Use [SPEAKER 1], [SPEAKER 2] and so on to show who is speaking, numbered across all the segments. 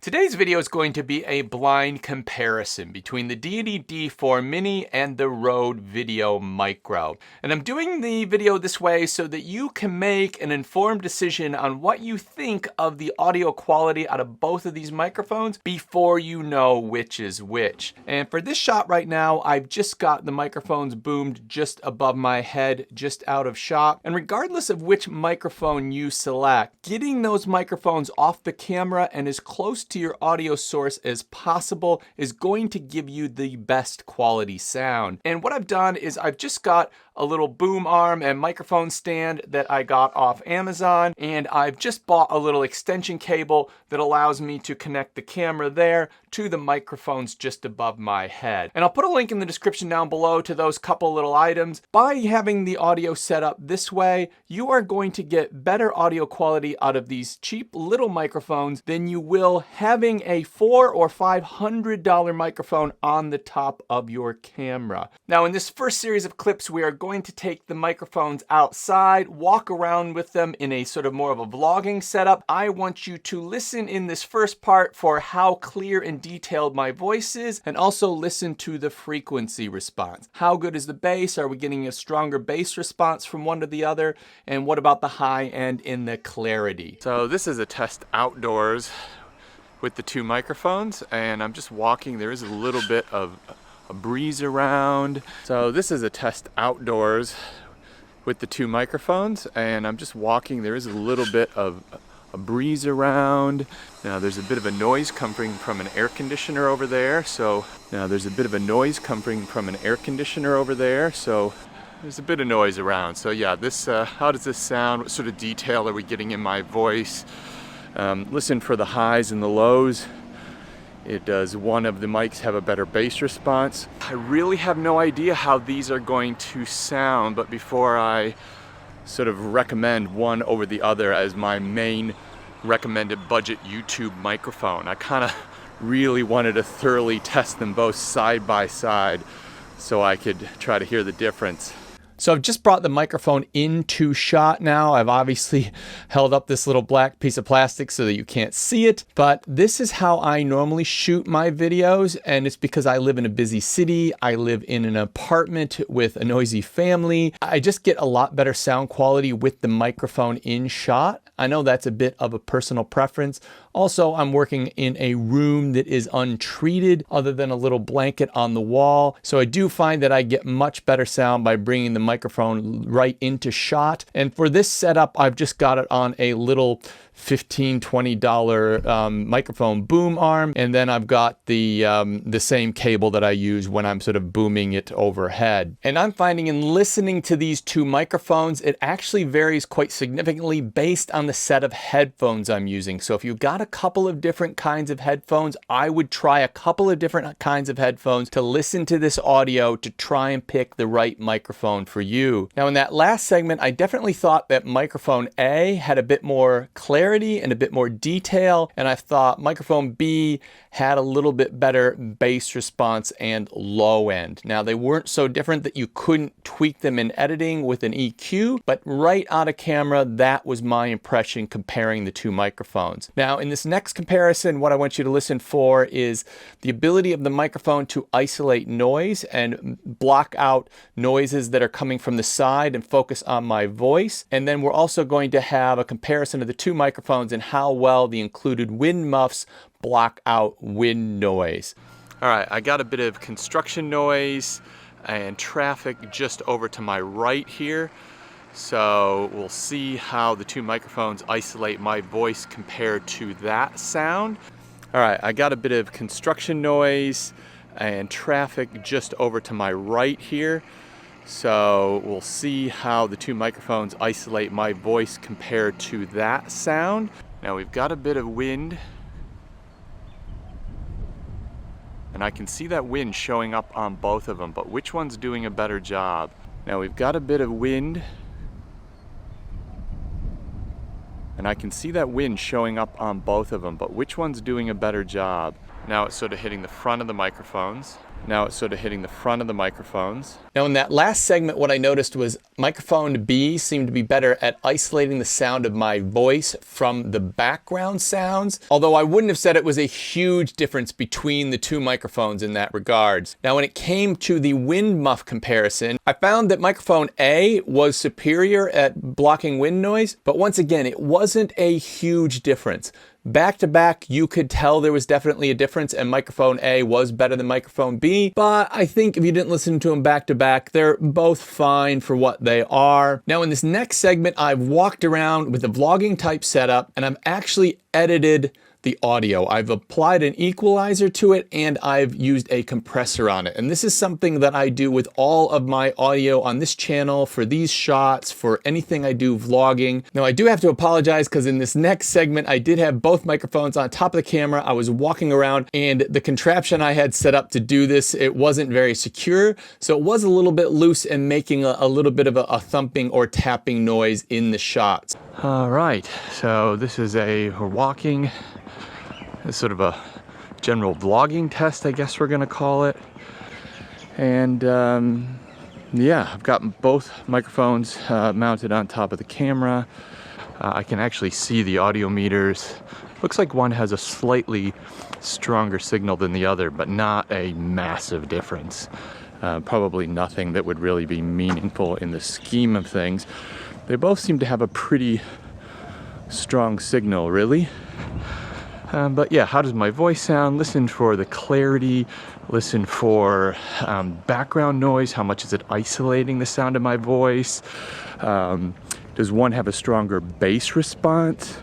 [SPEAKER 1] Today's video is going to be a blind comparison between the Deity D4 Mini and the Rode VideoMicro. And I'm doing the video this way so that you can make an informed decision on what you think of the audio quality out of both of these microphones before you know which is which. And for this shot right now, I've just got the microphones boomed just above my head, just out of shot. And regardless of which microphone you select, getting those microphones off the camera and as close to your audio source as possible is going to give you the best quality sound. And what I've done is I've just got a little boom arm and microphone stand that I got off Amazon, and I've just bought a little extension cable that allows me to connect the camera there to the microphones just above my head. And I'll put a link in the description down below to those couple little items. By having the audio set up this way, you are going to get better audio quality out of these cheap little microphones than you will having a $400 or $500 microphone on the top of your camera. Now in this first series of clips, we are going to take the microphones outside, walk around with them in a sort of more of a vlogging setup. I want you to listen in this first part for how clear and detailed my voice is, and also listen to the frequency response. How good is the bass? Are we getting a stronger bass response from one to the other? And what about the high end in the clarity? So this is a test outdoors with the two microphones, and I'm just walking. There is a little bit of a breeze around. So this is a test outdoors with the two microphones, and I'm just walking. There is a little bit of a breeze around. Now there's a bit of a noise coming from an air conditioner over there. So there's a bit of noise around. So yeah, this how does this sound? What sort of detail are we getting in my voice? Listen for the highs and the lows. Does one of the mics have a better bass response? I really have no idea how these are going to sound, but before I sort of recommend one over the other as my main recommended budget YouTube microphone, I kind of really wanted to thoroughly test them both side by side so I could try to hear the difference. So I've just brought the microphone into shot now. I've obviously held up this little black piece of plastic so that you can't see it, but this is how I normally shoot my videos, and it's because I live in a busy city. I live in an apartment with a noisy family. I just get a lot better sound quality with the microphone in shot. I know that's a bit of a personal preference. Also, I'm working in a room that is untreated other than a little blanket on the wall. So I do find that I get much better sound by bringing the microphone right into shot. And for this setup, I've just got it on a little $15, $20 microphone boom arm, and then I've got the same cable that I use when I'm sort of booming it overhead. And I'm finding in listening to these two microphones, it actually varies quite significantly based on the set of headphones I'm using. So if you've got a couple of different kinds of headphones, I would try a couple of different kinds of headphones to listen to this audio to try and pick the right microphone for you. Now in that last segment, I definitely thought that microphone A had a bit more clarity and a bit more detail, and I thought microphone B had a little bit better bass response and low end. Now they weren't so different that you couldn't tweak them in editing with an EQ, but right out of camera, that was my impression comparing the two microphones. Now in this next comparison, what I want you to listen for is the ability of the microphone to isolate noise and block out noises that are coming from the side and focus on my voice. And then we're also going to have a comparison of the two microphones and how well the included wind muffs block out wind noise. All right, I got a bit of construction noise and traffic just over to my right here. So we'll see how the two microphones isolate my voice compared to that sound. All right, I got a bit of construction noise and traffic just over to my right here. So we'll see how the two microphones isolate my voice compared to that sound. Now we've got a bit of wind, and I can see that wind showing up on both of them, but which one's doing a better job? Now we've got a bit of wind, and I can see that wind showing up on both of them, but which one's doing a better job? Now it's sort of hitting the front of the microphones. Now it's sort of hitting the front of the microphones.
[SPEAKER 2] Now in that last segment, what I noticed was microphone B seemed to be better at isolating the sound of my voice from the background sounds, although I wouldn't have said it was a huge difference between the two microphones in that regards. Now when it came to the wind muff comparison, I found that microphone A was superior at blocking wind noise, but once again, it wasn't a huge difference. Back to back, you could tell there was definitely a difference, and microphone A was better than microphone B, but I think if you didn't listen to them back to back, they're both fine for what they are. Now in this next segment, I've walked around with the vlogging type setup, and I've actually edited the audio. I've applied an equalizer to it, and I've used a compressor on it. And this is something that I do with all of my audio on this channel, for these shots, for anything I do vlogging. Now I do have to apologize because in this next segment, I did have both microphones on top of the camera. I was walking around, and the contraption I had set up to do this, it wasn't very secure. So it was a little bit loose and making a little bit of a thumping or tapping noise in the shots.
[SPEAKER 1] All right, so this is we're walking. It's sort of a general vlogging test, I guess we're gonna call it. And yeah, I've got both microphones mounted on top of the camera. I can actually see the audio meters. Looks like one has a slightly stronger signal than the other, but not a massive difference. Probably nothing that would really be meaningful in the scheme of things. They both seem to have a pretty strong signal, really. But yeah, how does my voice sound? Listen for the clarity, listen for background noise, how much is it isolating the sound of my voice? Does one have a stronger bass response?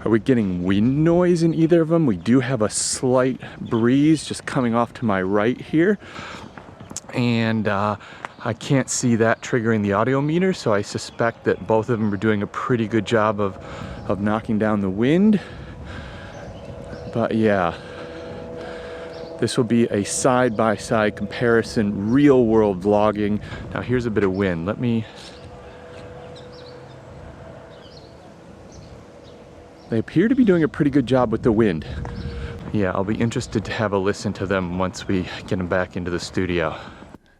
[SPEAKER 1] Are we getting wind noise in either of them? We do have a slight breeze just coming off to my right here. And I can't see that triggering the audio meter, so I suspect that both of them are doing a pretty good job of knocking down the wind. But yeah, this will be a side-by-side comparison, real-world vlogging. Now here's a bit of wind. They appear to be doing a pretty good job with the wind. Yeah, I'll be interested to have a listen to them once we get them back into the studio.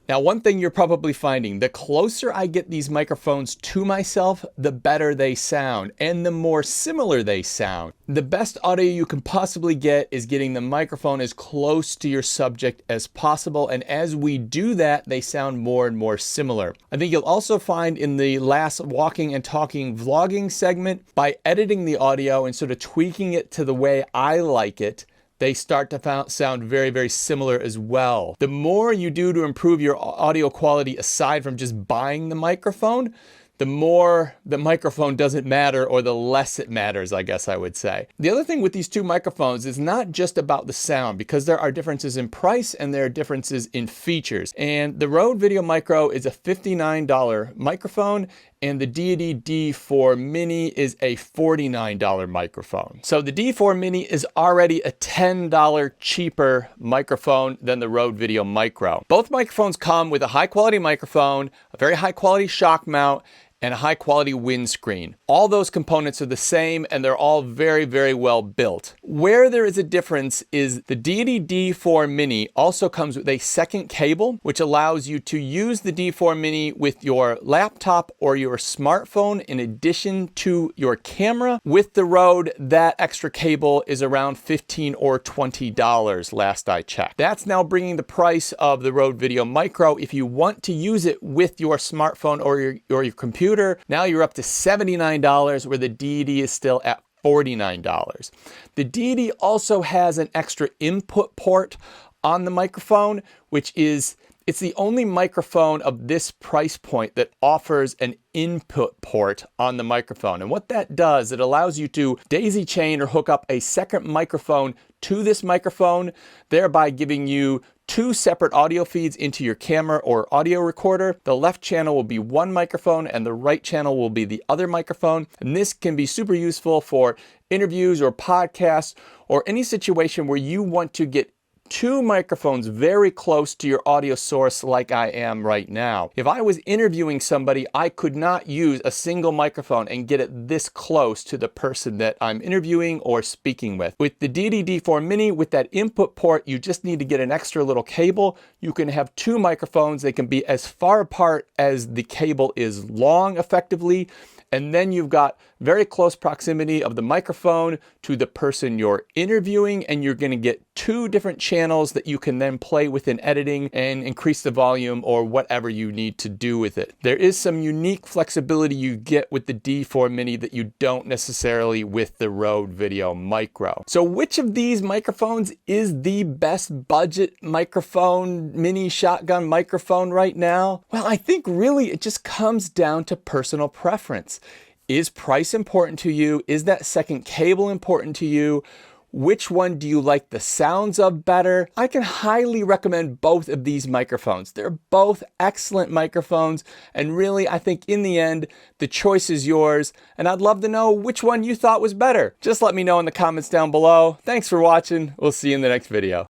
[SPEAKER 2] Now, one thing you're probably finding, the closer I get these microphones to myself, the better they sound and the more similar they sound. The best audio you can possibly get is getting the microphone as close to your subject as possible. And as we do that, they sound more and more similar. I think you'll also find in the last walking and talking vlogging segment, by editing the audio and sort of tweaking it to the way I like it, they start to sound very, very similar as well. The more you do to improve your audio quality aside from just buying the microphone, the more the microphone doesn't matter, or the less it matters, I guess I would say. The other thing with these two microphones is not just about the sound, because there are differences in price and there are differences in features. And the Rode VideoMicro is a $59 microphone, and the Deity D4 Mini is a $49 microphone. So the D4 Mini is already a $10 cheaper microphone than the Rode VideoMicro. Both microphones come with a high quality microphone, a very high quality shock mount, and a high quality windscreen. All those components are the same, and they're all very, very well built. Where there is a difference is the Deity D4 Mini also comes with a second cable, which allows you to use the D4 Mini with your laptop or your smartphone in addition to your camera. With the Rode, that extra cable is around $15 or $20 last I checked. That's now bringing the price of the Rode VideoMicro, if you want to use it with your smartphone or your computer, now you're up to $79, where the Deity is still at $49. The Deity also has an extra input port on the microphone, which is, it's the only microphone of this price point that offers an input port on the microphone. And what that does, it allows you to daisy chain or hook up a second microphone to this microphone, thereby giving you two separate audio feeds into your camera or audio recorder. The left channel will be one microphone and the right channel will be the other microphone. And this can be super useful for interviews or podcasts or any situation where you want to get two microphones very close to your audio source like I am right now. If I was interviewing somebody, I could not use a single microphone and get it this close to the person that I'm interviewing or speaking with. With the Deity D4 Mini, with that input port, you just need to get an extra little cable. You can have two microphones. They can be as far apart as the cable is long effectively. And then you've got very close proximity of the microphone to the person you're interviewing, and you're going to get two different channels that you can then play with in editing and increase the volume or whatever you need to do with it. There is some unique flexibility you get with the D4 Mini that you don't necessarily with the Rode VideoMicro. So which of these microphones is the best budget microphone, mini shotgun microphone right now? Well, I think really it just comes down to personal preference. Is price important to you? Is that second cable important to you? Which one do you like the sounds of better? I can highly recommend both of these microphones. They're both excellent microphones, and really I think in the end the choice is yours, and I'd love to know which one you thought was better. Just let me know in the comments down below. Thanks for watching. We'll see you in the next video.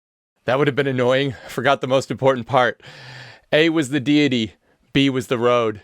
[SPEAKER 2] That would have been annoying. Forgot the most important part. A was the Deity, B was the Rode.